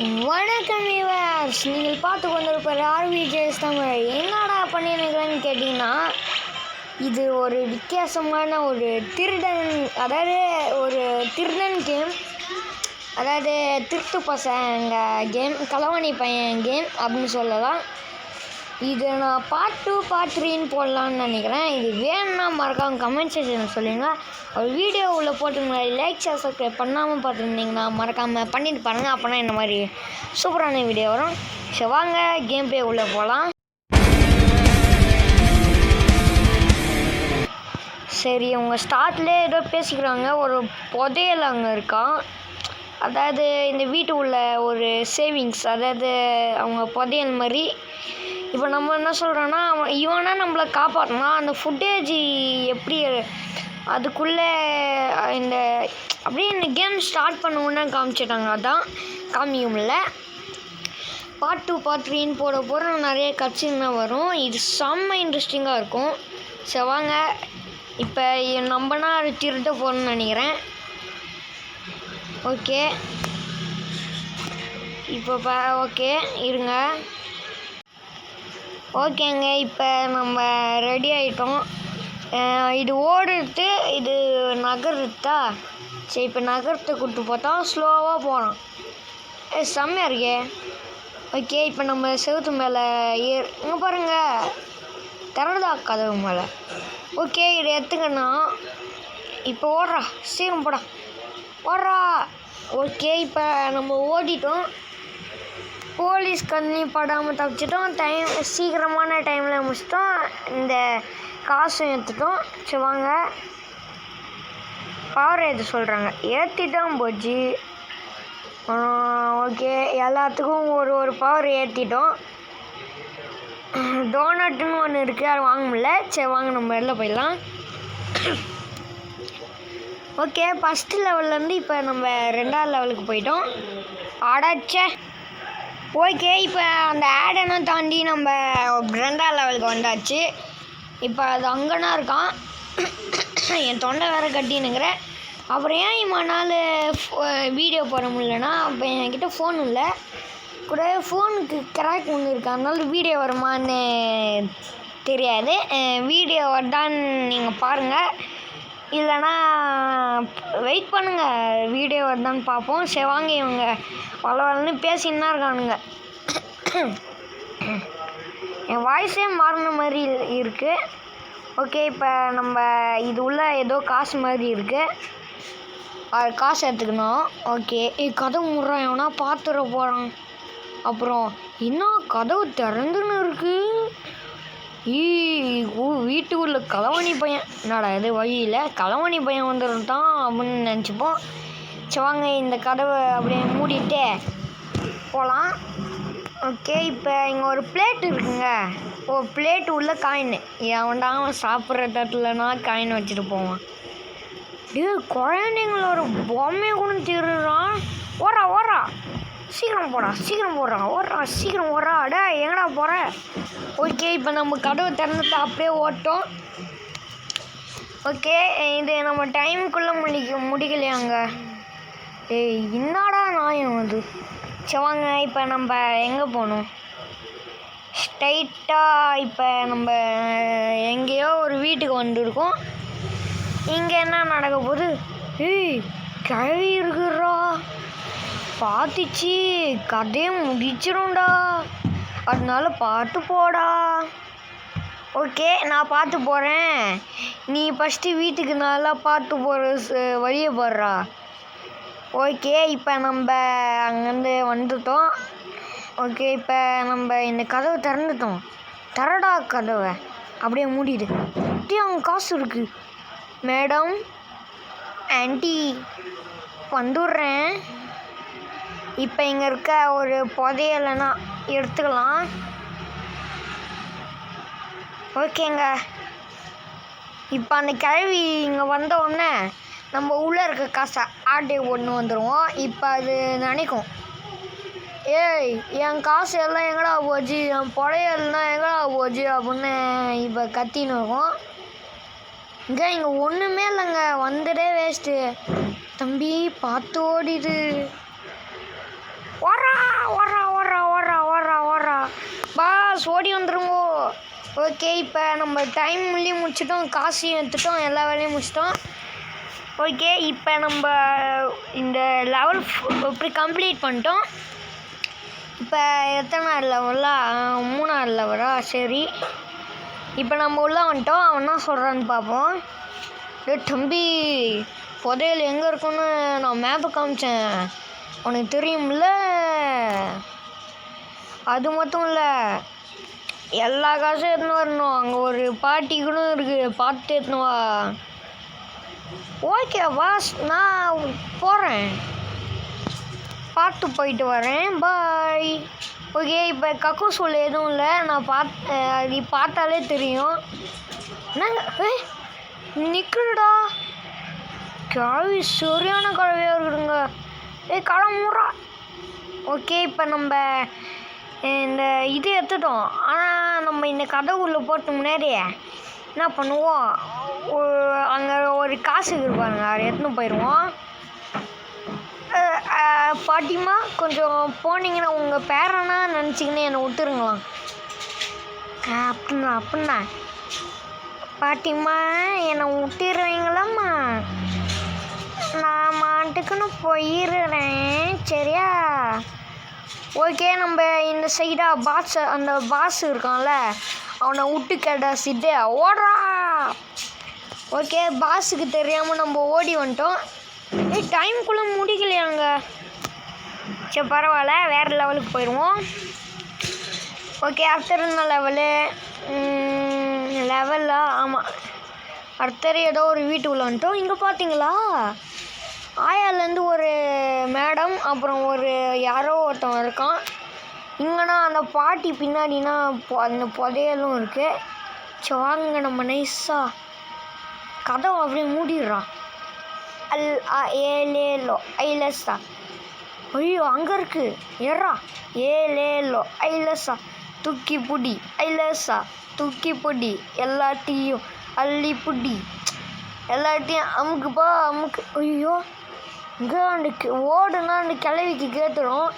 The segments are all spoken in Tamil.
வணக்கம் வியூவர்ஸ், நீங்கள் பார்த்து கொண்டிருப்பது ஆர்விஜேஎஸ் தமிழ். என்னடா பண்ணிருக்கிறேன்னு கேட்டிங்கன்னா, இது ஒரு வித்தியாசமான ஒரு திருடன் கேம். அதாவது திருட்டு பசங்க கேம், களவாணி பையன் கேம் அப்படின்னு சொல்லலாம். இது நான் பார்ட் 2 பார்ட் 3ன்னு போடலான்னு நினைக்கிறேன். இது வேணும்னா மறக்காம கமெண்ட் செக்ஷனில் சொல்லுங்கள். ஒரு வீடியோ உள்ள போட்டுருங்க. லைக் ஷேர் சப்ஸ்கிரைப் பண்ணாமல் பார்த்துருந்தீங்கன்னா மறக்காமல் பண்ணிட்டு பாருங்கள். அப்போனா இந்த மாதிரி சூப்பரான வீடியோ வரும். ஸோ வாங்க கேம் பிளே உள்ளே போகலாம். சரி, அவங்க ஸ்டார்ட்லேயே ஏதோ பேசிக்கிறாங்க. ஒரு புதையல் அங்கே இருக்கான். அதாவது இந்த வீட்டு உள்ள ஒரு சேவிங்ஸ், அதாவது அவங்க புதையல் மாதிரி. இப்போ நம்ம என்ன சொல்கிறோன்னா, இவனா நம்மளை காப்பாற்றினா அந்த ஃபுட்டேஜ் எப்படி அதுக்குள்ளே இந்த அப்படியே இந்த கேம் ஸ்டார்ட் பண்ண காமிச்சிட்டாங்க. அதான் காமிக்கும்ல. பார்ட் 2 பார்ட் 3ன்னு போட நிறைய கட்சின்னா வரும். இது செம்ம இன்ட்ரெஸ்டிங்காக இருக்கும். சரி வாங்க, இப்போ நம்பனா அது திருட்ட போகணுன்னு நினைக்கிறேன். ஓகே, இப்போ ஓகே இருங்க. ஓகேங்க, இப்போ நம்ம ரெடி ஆகிட்டோம். இது ஓடுறது, இது நகருதா. சரி, இப்போ நகரத்தை கூப்பிட்டு பார்த்தா ஸ்லோவாக போகிறோம். செம்மையாக இருக்கே. ஓகே, இப்போ நம்ம செவுத்து மேலே இங்கே பாருங்கள், திறந்தா கதவு மேலே. ஓகே, இதை எடுத்துக்கண்ணா. இப்போ ஓடுறா, சீக்கிரம் போடா, ஓடுறா. ஓகே, இப்போ நம்ம ஓடிட்டோம். போலீஸ் கண்ணி படாமல் தப்பிச்சிட்டோம். சீக்கிரமான டைமில் முடிச்சிட்டோம். இந்த காசும் ஏற்றுட்டோம். சரி வாங்க, பவர் ஏற்ற சொல்கிறாங்க. ஏற்றிட்டோம் போச்சு. ஓகே, எல்லாத்துக்கும் ஒரு பவர் ஏற்றிட்டோம். டோனட்டுன்னு ஒன்று இருக்குது, அது வாங்க முடியல. சரி வாங்க, நம்ம வெளில போயிடலாம். ஓகே, ஃபஸ்ட்டு லெவல்லேருந்து இப்போ நம்ம 2வது லெவலுக்கு போயிட்டோம். அடாச்சே. ஓகே, இப்போ அந்த ஆடெல்லாம் தாண்டி நம்ம 2வது லெவலுக்கு வந்தாச்சு. இப்போ அது அங்கேனா இருக்கான். என் தொண்டை வேறு கட்டினுங்கிறேன். அப்புறம் ஏன் இவ்வளோ நாள் வீடியோ போட முடியலன்னா, அப்போ என்கிட்ட ஃபோன் இல்லை. கூட ஃபோனுக்கு கிராக் ஒன்று இருக்குது, அதனால வீடியோ வருமானு தெரியாது. வீடியோ வருதான்னு நீங்கள் பாருங்கள், இல்லைனா வெயிட் பண்ணுங்கள், வீடியோ வருதான்னு பார்ப்போம். சரி வாங்க, இவங்க வளன்னு பேசின்னு தான் இருக்கானுங்க. என் வாய்ஸே மாறின மாதிரி இருக்குது. ஓகே, இப்போ நம்ம இது உள்ள ஏதோ காசு மாதிரி இருக்குது, அது காசு எடுத்துக்கணும். ஓகே, கதவு முடுறான், எவனா பார்த்துட போகிறான். அப்புறம் இன்னும் கதவு திறந்துன்னு இருக்குது. வீட்டுக்குள்ள களவாணி பையன், என்னடா இது வழியில் களவாணி பையன் வந்துருந்தான் அப்படின்னு நினச்சிப்போம். சரி வாங்க, இந்த கதவை அப்படியே மூடிட்டு போகலாம். ஓகே, இப்போ இங்கே ஒரு பிளேட் இருக்குங்க. பிளேட்டு உள்ள காயின். அவன்டா அவன் சாப்பிட்ற தட்டுலனா காயின் வச்சுட்டு போவான். குழந்தைங்களோட பொம்மையை கொண்டு திருடுறான். ஓடுறா, சீக்கிரம் போடுறா, ஓடுறா, சீக்கிரம் ஓடுறா. அடா எங்கடா போகிற? ஓகே, இப்போ நம்ம கதவை திறந்துட்டு அப்படியே ஓட்டோம். ஓகே, இது நம்ம டைமுக்குள்ளே முடிக்கலையாங்க. என்னடா நாயம் அது. சரி வாங்க, இப்போ நம்ம எங்கே போகணும்? ஸ்ட்ரைட்டாக இப்போ நம்ம எங்கேயோ ஒரு வீட்டுக்கு வந்துருக்கோம். இங்கே என்ன நடக்க போகுது? கிழவி இருக்குறா, பார்த்துச்சு, கதையை முடிச்சிடும்டா, அதனால பார்த்து போடா. ஓகே, நான் பார்த்து போகிறேன், நீ ஃபஸ்ட்டு வீட்டுக்கு நல்லா பார்த்து போகிற வழியை போடுறா. ஓகே, இப்போ நம்ம அங்கேருந்து வந்துட்டோம். ஓகே, இப்போ நம்ம இந்த கதவை திறந்துட்டோம். தரடா கதவை, அப்படியே மூடிடு. அவங்க காசு இருக்குது. மேடம், ஆண்டி, வந்துடுறேன். இப்போ இங்கே இருக்க ஒரு புதையலைன்னா எடுத்துக்கலாம். ஓகேங்க, இப்போ அந்த கிழவி இங்கே வந்த உடனே நம்ம உள்ளே இருக்க காசை ஆட்டை ஒன்று வந்துடுவோம். இப்போ அது நினைக்கும், என் காசு எல்லாம் எங்கடா போச்சு, என் புடையல்லாம் எங்கடா போச்சு அப்படின்னு இப்போ கத்தின்னு இருக்கும். இங்கே ஒன்றுமே இல்லைங்க, வந்துடே வேஸ்ட்டு. தம்பி பார்த்து ஓடிடு, ஓடுறா. பாஸ் ஓடி வந்துருங்கோ. ஓகே இப்போ நம்ம டைம் முடியும் முடிச்சிட்டோம், காசையும் எடுத்துட்டோம், எல்லா வேலையும் முடிச்சிட்டோம். ஓகே இப்போ நம்ம இந்த லெவல் இப்படி கம்ப்ளீட் பண்ணிட்டோம். இப்போ எத்தனாவது லெவலா? 3வது லெவலா? சரி இப்போ நம்ம உள்ளே வந்துட்டோம். அவன் என்ன சொல்கிறான்னு பார்ப்போம். தம்பி புதையல் எங்கே இருக்குன்னு நான் மேப்பு காமிச்சேன், உனக்கு தெரியும்ல? அது மட்டும் இல்லை, எல்லா காசும் எடுத்துன்னு வரணும். அங்கே ஒரு பாட்டி கூட இருக்குது, பார்த்து எடுத்துன்னு வா. ஓகே பாஸ், நான் போகிறேன், பார்த்து போயிட்டு வரேன், பாய். ஓகே இப்போ கக்கூசூல் எதுவும் இல்லை, நான் அது பார்த்தாலே தெரியும். என்னங்க நிற்குதுடா, கழுவி சரியான கழுவியாக இருக்குதுங்க. கிளம்புறா. ஓகே இப்போ நம்ம இந்த இது எடுத்துட்டோம். ஆனால் நம்ம இந்த கதவுக்குள்ளே போட்டு முன்னாடியே என்ன பண்ணுவோம், அங்கே ஒரு காசு இருப்பாங்க, அதை எடுத்துன்னு போயிடுவோம். பாட்டிமா கொஞ்சம் போனீங்கன்னா உங்கள் பேரனா நினச்சிக்கின்னு என்னை விட்டுருங்களாம். அப்படின்னா பாட்டிமா என்னை விட்டுருவீங்களாம்மா? நான் மாட்டுக்குன்னு போயிடுறேன், சரியா? ஓகே நம்ம இந்த சைடாக அந்த பாஸ் இருக்கான்ல, அவனை விட்டு கிடச்சிட்டு ஓடுறா. ஓகே பாஸுக்கு தெரியாமல் நம்ம ஓடி வந்துட்டோம். டைம்குள்ளே முடிக்கலையாங்க. சரி பரவாயில்ல, வேறு லெவலுக்கு போயிடுவோம். ஓகே அடுத்தது என்ன லெவலா? ஆமாம், அடுத்தது ஏதோ ஒரு வீட்டுக்குள்ளே வந்துட்டோம். இங்கே பார்த்தீங்களா, ஆயாலேருந்து ஒரு மேடம், அப்புறம் ஒரு யாரோ ஒருத்தன் இருக்கான். இங்கன்னா அந்த பாட்டி பின்னாடினா அந்த புதையலும் இருக்குது. சரி வாங்க நம்ம நைஸாக கதவை அப்படியே மூடிடுறான். ஏலேலோ ஐலஸா. ஐயோ அங்கே இருக்குது, எறா. ஏலேலோ ஐலஸா, தூக்கி புடி ஐலஸா, தூக்கி புடி, எல்லாத்தையும் அள்ளி புடி, எல்லாத்தையும் அமுக்குப்பா அமுக்கு. ஐயோ இங்கே அந்த ஓடுனா அந்த கிளவிக்கு கேட்டுடும்,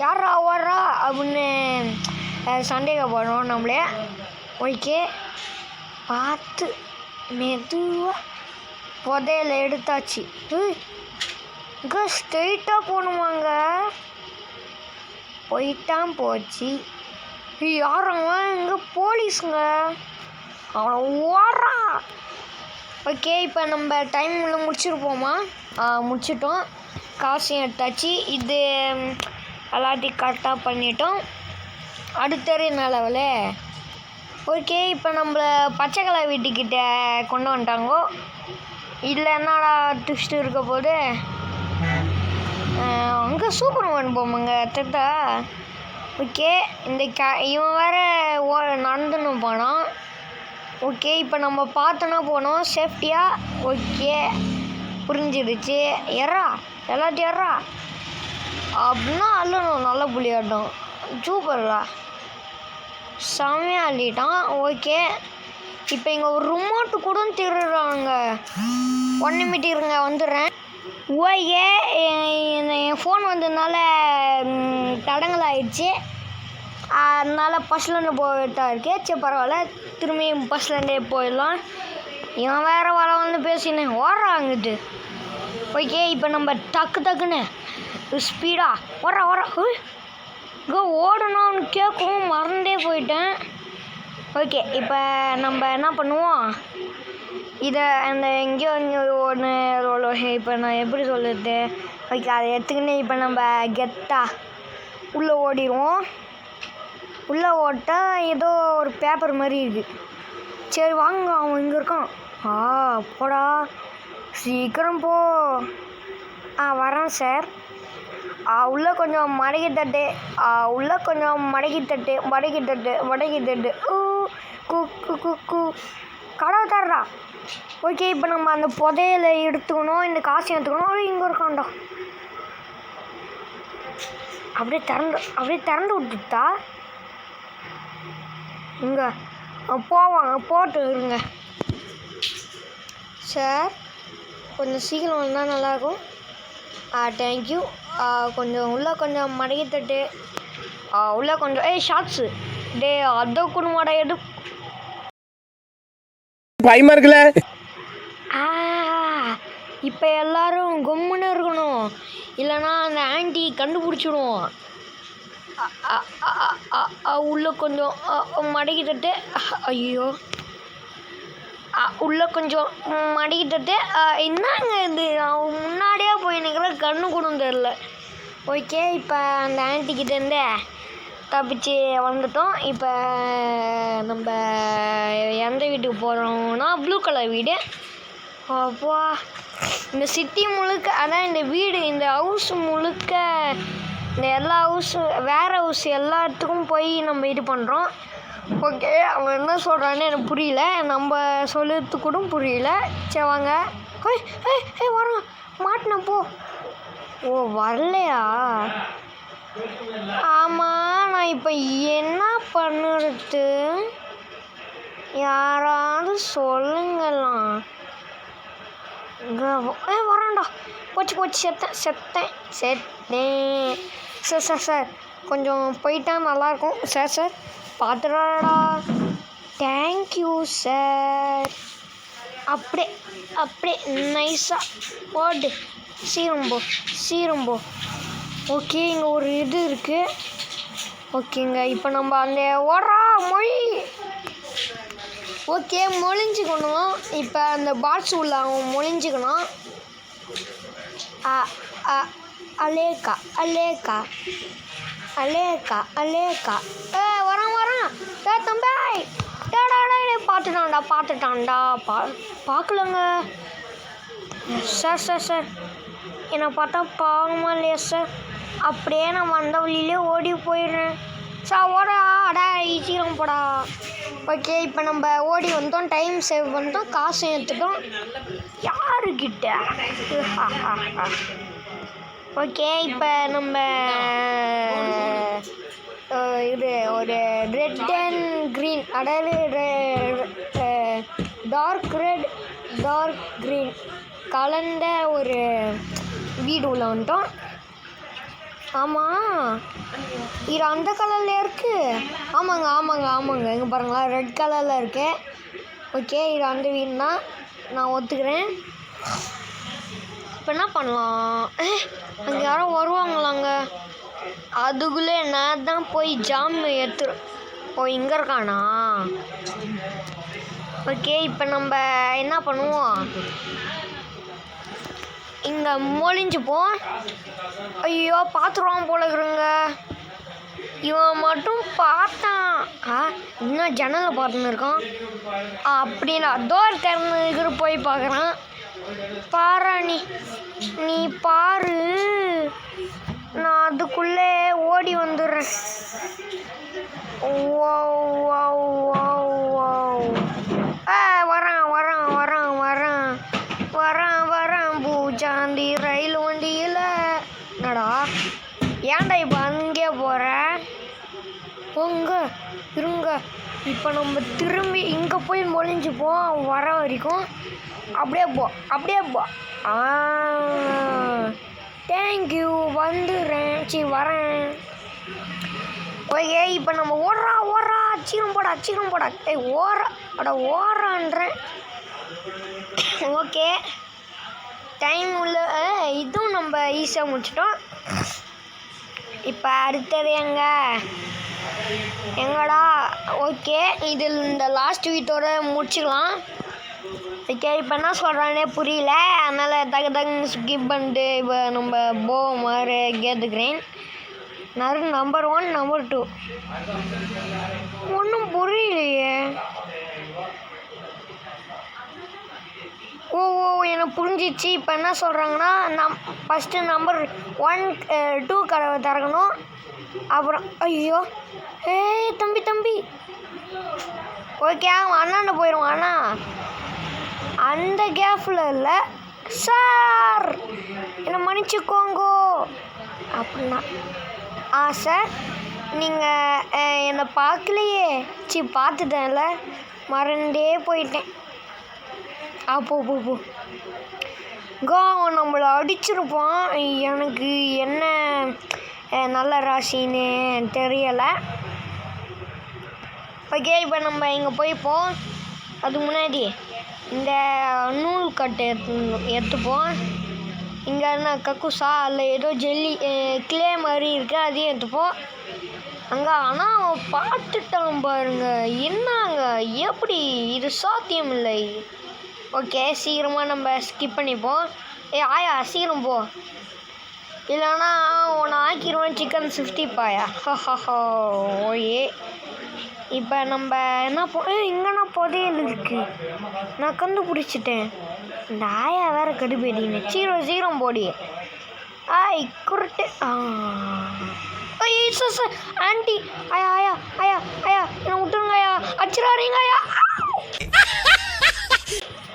யாரா ஓடுறா அப்படின்னு சந்தேகப்படும் நம்மளே. ஓகே பார்த்து மெதுவாக புதையல எடுத்தாச்சு. இங்கே ஸ்ட்ரெயிட்டாக போகணுமாங்க? போயிட்டான் போச்சு. யாருங்க இங்கே? போலீஸுங்க, அவனை ஓடுறான். ஓகே இப்போ நம்ம டைமில் முடிச்சிருப்போமா? முடிச்சிட்டோம், காசையும் எடுத்தாச்சு. இது எல்லாத்தையும் கரெக்டாக பண்ணிட்டோம். அடுத்தது என்ன லெவலு? ஓகே இப்போ நம்மளை பச்சை கலர் வீட்டுக்கிட்ட கொண்டு வந்துட்டாங்கோ. இதில் என்னடா ட்விஸ்ட் இருக்க போது? அங்கே சூப்பர்மேன் போமாங்க தட்டா. ஓகே இந்த இவன் வேறு நடந்துன்னு போனான். ஓகே இப்போ நம்ம பார்த்தோன்னா போனோம் சேஃப்டியாக. ஓகே புரிஞ்சிடுச்சு. எறா எல்லாத்தையும் எறா அப்படின்னா அள்ளணும், நல்ல புள்ளியாட்டம், சூப்பர்லா, செம்மையாக அள்ளிட்டான். ஓகே இப்போ இங்கே ஒரு ரிமோட்டு கூட திருடுறாங்க. 1 நிமிடம் இருங்க வந்துடுறேன். ஓகே என் ஃபோன் வந்ததுனால தடங்கலாகிடுச்சு, அதனால் பஸ்லேருந்து போயிட்டா இருக்கே. சரி பரவாயில்ல, திரும்பி பஸ்லேருந்தே போயிடலாம். இவன் வேறு வந்து பேசினேன் ஓடுறாங்கிட்டு. ஓகே இப்போ நம்ம டக்குன்னு ஸ்பீடாக ஓடுறா. இங்கே ஓடணும் அவனு கேட்கவும் மறந்தே போயிட்டேன். ஓகே இப்போ நம்ம என்ன பண்ணுவோம், இதை அந்த எங்கேயோ ஒன்று இப்போ நான் எப்படி சொல்லுறது. ஓகே அதை எடுத்துக்கின்னு இப்போ நம்ம கெத்தாக உள்ளே ஓடிடுவோம். உள்ளே ஓட்டால் ஏதோ ஒரு பேப்பர் மாதிரி இருக்குது. சரி வாங்க, அவன் இங்கே இருக்கான். போடா சீக்கிரம் போ. வரேன் சார். உள்ளே கொஞ்சம் மடக்கி தட்டு, உள்ளே கொஞ்சம் மடக்கி தட்டு. கூ கடவுள் தர்றா. ஓகே இப்போ நம்ம அந்த புதையலை எடுத்துக்கணும், இந்த காசையும் எடுத்துக்கணும். இங்கே இருக்கான்டா. அப்படியே திறந்து விட்டுட்டா. இங்கே போட்டு இருங்க சார், கொஞ்சம் சீக்கிரம் வந்தால் நல்லாயிருக்கும். தேங்க்யூ. கொஞ்சம் உள்ளே கொஞ்சம் மடக்கி தட்டு, உள்ளே கொஞ்சம் ஷார்ட்ஸு டே அதை குடும்படா எடு பயமா இருக்குல்ல. இப்போ எல்லாரும் கொம்முன்னு இருக்கணும், இல்லைன்னா அந்த ஆன்டி கண்டுபிடிச்சிடும். உள்ளே கொஞ்சம் மடக்கி தட்டு. ஐயோ, உள்ளே கொஞ்சம் மடக்கி தட்டு. என்னங்க இது, அவன் முன்னாடியே போய் நிற்கிற, கண்ணு கூட தெரில. ஓகே, இப்போ அந்த ஆன்டிக்கிட்டேருந்து தப்பிச்சு வந்துட்டோம். இப்போ நம்ம எந்த வீட்டுக்கு போகிறோம்னா ப்ளூ கலர் வீடு. அப்பா, இந்த சிட்டி முழுக்க, அதான் இந்த வீடு, இந்த ஹவுஸ் முழுக்க, இந்த எல்லா ஹவுஸு, வேறு ஹவுஸ் எல்லாத்துக்கும் போய் நம்ம இது பண்ணுறோம். ஓகே, அவன் என்ன சொல்கிறான்னு எனக்கு புரியல, நம்ம சொல்லுறது கூட புரியல. சரி வாங்க. வரோம், மாட்டினேன் போ. ஓ, வரலையா? ஆமாம், நான் இப்போ என்ன பண்ணுறது? யாராவது சொல்லுங்களாம். வரான்டா. போச்சு, செத்தேன். சார் கொஞ்சம் போயிட்டா நல்லாயிருக்கும். சார் பார்த்துடாடா. Thank you sir. அப்படியே நைஸாக போடு. சீரம்போ. ஓகே, இங்கே ஒரு இது இருக்குது. ஓகேங்க, இப்போ நம்ம அந்த மொழி. ஓகே, மொழிஞ்சிக்கணும். இப்போ அந்த பாட்ஸ் உள்ள அவன் மொழிஞ்சிக்கணும். அலேக்கா. வரான். தம்பி, பார்த்துட்டான்டா. பார்க்கலங்க சார். என்னை பார்த்தா பாவமா இல்லையா சார்? அப்படியே நான் வந்த வழியிலே ஓடி போயிடுறேன் சார். அடா சீக்கிரம் போடா. ஓகே, இப்போ நம்ம ஓடி வந்தோம், டைம் சேவ் பண்ணிட்டோம், காசு எடுத்துட்டோம். யாருக்கிட்ட? ஓகே, இப்போ நம்ம இது ஒரு ரெட் அண்ட் க்ரீன், அதாவது டார்க் ரெட் டார்க் க்ரீன் கலந்த ஒரு வீடு உள்ள வந்துட்டோம். ஆமாம், இது அந்த கலரில் இருக்குது. ஆமாங்க இங்கே பாருங்களா, ரெட் கலரில் இருக்கு. ஓகே, இது அந்த வீடு தான், நான் ஒத்துக்கிறேன். இப்போ என்ன பண்ணலாம்? அங்கே யாரும் வருவாங்களாங்க? அதுக்குள்ளே நான் தான் போய் ஜாம் எடுத்துரு. ஓ, இங்கே இருக்கானா? ஓகே, இப்போ நம்ம என்ன பண்ணுவோம்? இங்கே மொழிஞ்சுப்போம். ஐயோ, பார்த்துருவான் போல இருக்குங்க. இவன் மட்டும் பார்த்தான். இன்னும் ஜன்னலை பார்த்துன்னு இருக்கான். அப்படின்னா டோர் திறந்து போய் பார்க்குறான். பாரா, நீ பாரு, நான் அதுக்குள்ளே ஓடி வந்துடுறேன். வரான் பூஜாந்தி ரயில் வண்டியில். என்னடா, ஏன்டா இப்போ அங்கே போகிற? இருங்க, இப்போ நம்ம திரும்பி இங்கே போய் மொழிஞ்சுப்போம் வர வரைக்கும். அப்படியே போ. தேங்க்யூ, வந்துடுறேன். வரேன். ஓகே, இப்போ நம்ம ஓடுறா. சீக்கிரம் போடா. ஓடுறான்றேன். ஓகே, டைம் உள்ள இதுவும் நம்ம ஈஸியாக முடிச்சிட்டோம். இப்போ அடுத்தது எங்கடா? ஓகே, இதில் இந்த லாஸ்ட் வீட்டோட முடிச்சுக்கலாம். ஓகே, இப்போ என்ன சொல்கிறானே புரியல, அதனால் தகுன்னு ஸ்கிப் பண்ணிட்டு இப்போ நம்ம மாதிரி கேட்டுக்கிறேன். நம்பர் 1 நம்பர் 2 ஒன்றும் புரியலையே. ஓ, எனக்கு புரிஞ்சிச்சு. இப்போ என்ன சொல்கிறாங்கன்னா, ஃபஸ்ட்டு நம்பர் 1 2 கதவை திறக்கணும். அப்புறம் ஐயோ, தம்பி. ஓகே, அவன் அண்ணாண்ட போயிடுவான். அண்ணா அந்த கேஃபில் இல்லை சார், என்னை மன்னிச்சுக்கோங்கோ அப்படின்னா. சார், நீங்கள் என்னை பார்க்கலையே. பார்த்துட்டேன்ல, மறந்தே போயிட்டேன். போ. அவன் நம்மளை அடிச்சிருப்பான். எனக்கு என்ன நல்ல ராசின்னு தெரியலை. ஓகே இப்போ நம்ம இங்கே போய்ப்போம். அதுக்கு முன்னாடி இந்த நூல் கட்டு எடுத்துப்போம். இங்கே என்ன கக்குசா அதில் ஏதோ ஜெல்லி கிளே மாதிரி இருக்குது, அதையும் எடுத்துப்போம். அங்கே ஆனால் பார்த்துட்டான் பாருங்க, என்னங்க எப்படி இது சாத்தியம் இல்லை. ஓகே சீக்கிரமாக நம்ம ஸ்கிப் பண்ணிப்போம். ஆயா சீக்கிரம் போ, இல்லைன்னா உன்னை ஆக்கிடுவேன் சிக்கன் 50 பாயா. ஓயே இப்போ நம்ம என்ன இங்கேனா புதையல் இருக்கு, நான் கண்டுபிடிச்சிட்டேன். இந்த ஆயா வேற கடுப்பேடிங்க, சீக்கிரம் போடி. குருட்டு ஆண்டி ஆயா ஆயா ஆயா ஆயா என்ன விட்டுருங்க ஐயா, அச்சிடாதீங்க ஐயா.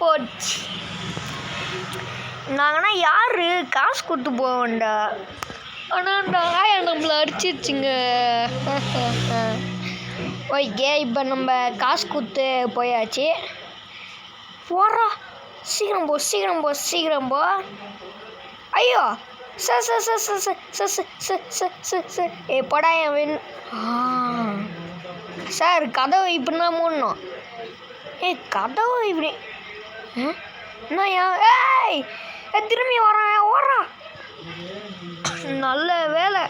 போச்சு. நாங்கன்னா யாரு காசு கொடுத்து போவேன்டா, ஆனால் அந்த ஆயா நம்மளை அடிச்சிருச்சுங்க. ஓகே இப்போ நம்ம காசு கொடுத்து போயாச்சு. போடுறா சீக்கிரம் போ. ஐயோ சார் போடா என் சார் கதவு இப்படி தான் மூடணும். கதவு இப்படி என்னய்யா? திரும்பி வரான் ஓடுறா. நல்ல வேலை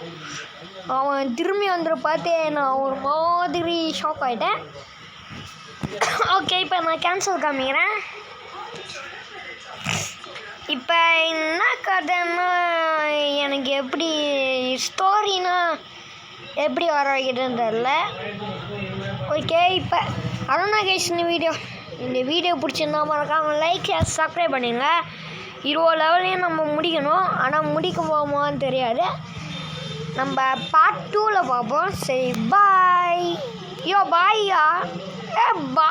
அவன் திரும்பி வந்துட பார்த்து நான் ஒரு மாதிரி ஷாக் ஆகிட்டேன். ஓகே இப்போ நான் கேன்சல் காமிக்கிறேன். இப்போ என்ன கதைன்னா எனக்கு எப்படி ஸ்டோரினா எப்படி வர வைக்கிறதுன்னு தெரில. ஓகே இப்போ அருணா கைஸ் இந்த வீடியோ பிடிச்சிருந்தா மறக்காமல் லைக் சப்ஸ்கிரைப் பண்ணுங்க. 20 லெவலையும் நம்ம முடிக்கணும், ஆனால் முடிக்க போகுமான்னு தெரியாது. நம்ம பார்ட் 2ல் பார்ப்போம். சரி பாய். பாய்யா. பாய்.